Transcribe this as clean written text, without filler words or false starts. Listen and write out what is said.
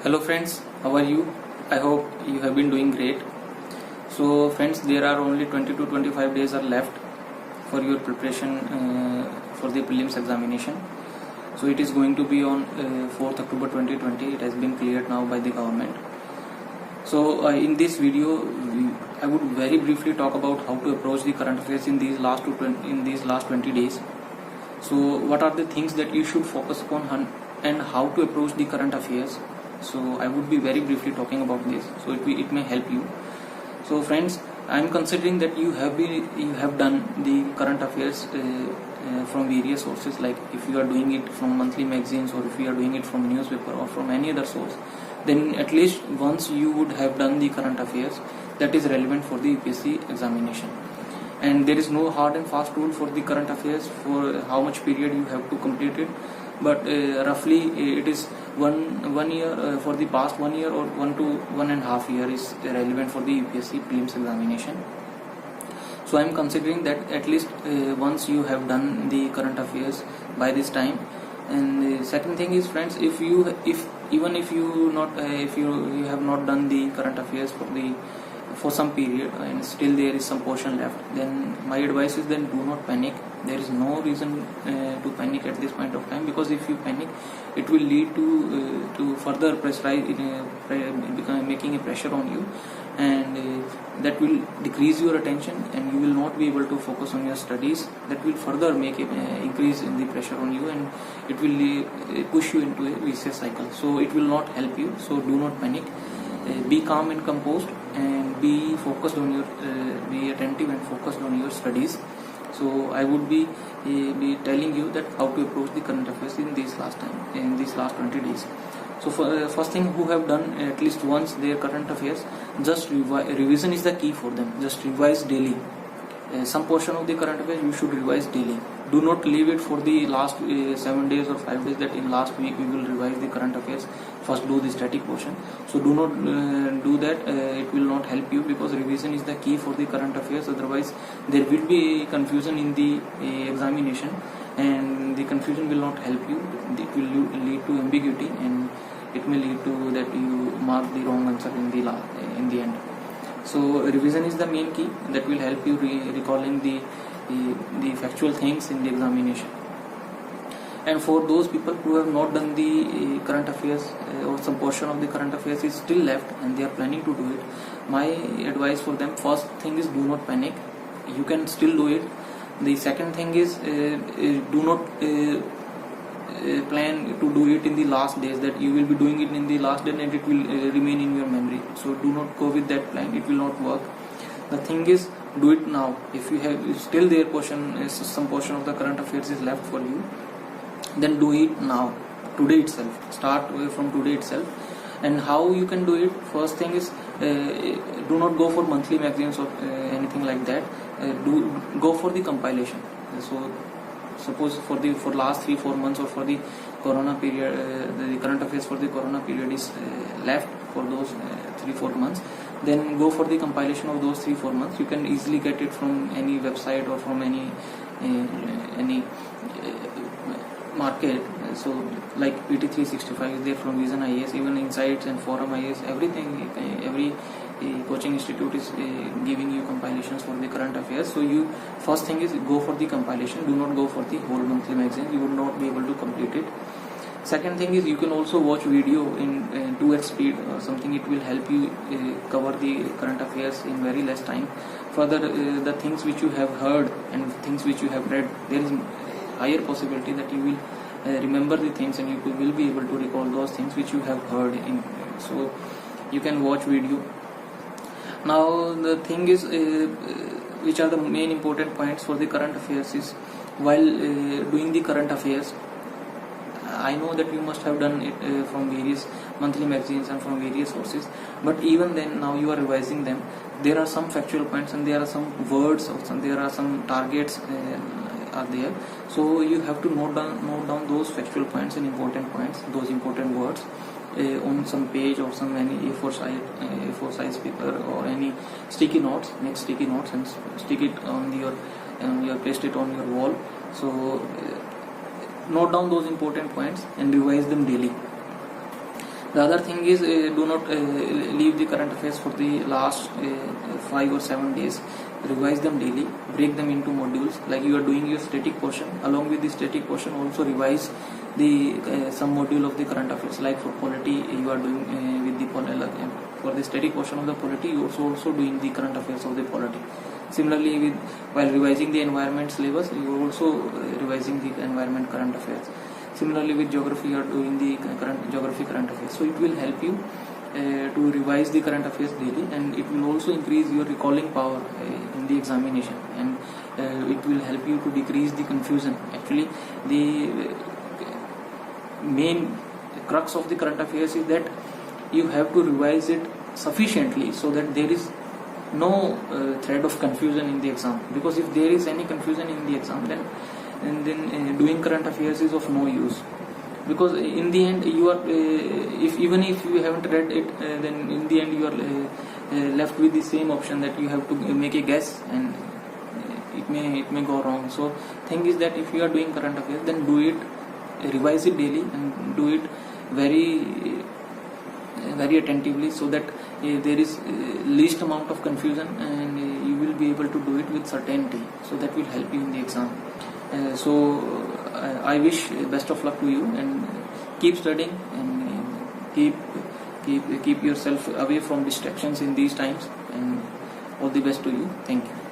Hello friends, how are you? I hope you have been doing great. So friends, there are only 20 to 25 days are left for your preparation for the prelims examination. So it is going to be on 4th October 2020. It has been cleared now by the government. So in this video, I would very briefly talk about how to approach the current affairs in these last 20 days. So what are the things that you should focus upon and how to approach the current affairs. So I would be very briefly talking about this, so it may help you. So friends, I am considering that you have done the current affairs from various sources, like if you are doing it from monthly magazines or if you are doing it from newspaper or from any other source, then at least once you would have done the current affairs that is relevant for the UPSC examination. And there is no hard and fast rule for the current affairs for how much period you have to complete it, but roughly it is one year for the past 1 year or 1 to 1.5 years is relevant for the UPSC prelims examination. So I am considering that at least once you have done the current affairs by this time. And the second thing is, friends, if you have not done the current affairs for some period and still there is some portion left, then my advice is then do not panic. There is no reason to panic at this point of time, because if you panic, it will lead to further making a pressure on you, and that will decrease your attention and you will not be able to focus on your studies. That will further make an increase in the pressure on you, and it will push you into a vicious cycle. So it will not help you. So do not panic. Be calm and composed, and be focused on your be attentive and focused on your studies. So I would be telling you that how to approach the current affairs in these last 20 days. So first thing, who have done at least once their current affairs, just revision is the key for them. Just revise daily. Some portion of the current affairs you should revise daily. Do not leave it for the last 7 days or 5 days, that in last week we will revise the current affairs. First do the static portion. So do not do that. It will not help you, because revision is the key for the current affairs. Otherwise there will be confusion in the examination, and the confusion will not help you. It will lead to ambiguity, and it may lead to that you mark the wrong answer in the end. So revision is the main key that will help you recalling the factual things in the examination. And for those people who have not done the current affairs, or some portion of the current affairs is still left and they are planning to do it, my advice for them, first thing is, do not panic. You can still do it. The second thing is, do not plan to do it in the last days, that you will be doing it in the last day and it will remain in your memory. So do not go with that plan. It will not work. The thing is, do it now. If you have still some portion of the current affairs is left for you, then do it now, today itself. Start from today itself. And how you can do it? First thing is, do not go for monthly magazines or anything like that. Go for the compilation. So suppose for last 3-4 months, or for the corona period, the current affairs for the corona period is left for those 3-4 months, then go for the compilation of those 3-4 months. You can easily get it from any website or from any market. So like PT365 is there from Vision IAS, even Insights and Forum IAS, everything, every coaching institute is giving you compilations for the current affairs. So you, first thing is, go for the compilation. Do not go for the whole monthly magazine. You would not be able to complete it. Second thing is, you can also watch video in 2x speed or something. It will help you cover the current affairs in very less time. Further, the things which you have heard and things which you have read, there is higher possibility that you will remember the things, and you will be able to recall those things which you have heard in. So you can watch video. Now the thing is, which are the main important points for the current affairs is, while doing the current affairs, I know that you must have done it from various monthly magazines and from various sources, but even then, now you are revising them. There are some factual points, and there are some words, or there are some targets are there. So you have to note down those factual points and important points, those important words, on some page or some any A4 size paper, or any sticky notes. Make sticky notes and stick it on your paste it on your wall. So note down those important points and revise them daily. The other thing is, do not leave the current affairs for the last 5 or 7 days. Revise them daily, break them into modules. Like you are doing your static portion, along with the static portion also revise the some module of the current affairs. Like for polity, you are doing with the for the static portion of the polity, you also doing the current affairs of the polity. Similarly, while revising the environment syllabus, you are also revising the environment current affairs. Similarly, with geography, you are doing the geography current affairs. So it will help you to revise the current affairs daily, and it will also increase your recalling power in the examination, and it will help you to decrease the confusion. Actually, the main crux of the current affairs is that you have to revise it sufficiently so that there is no thread of confusion in the exam. Because if there is any confusion in the exam, then doing current affairs is of no use. Because in the end, you are even if you haven't read it, then in the end you are left with the same option, that you have to make a guess, and it may go wrong. So thing is that if you are doing current affairs, then do it, revise it daily, and do it very attentively, so that there is least amount of confusion, and you will be able to do it with certainty. So that will help you in the exam. I wish best of luck to you, and keep studying, and keep yourself away from distractions in these times, and all the best to you. Thank you.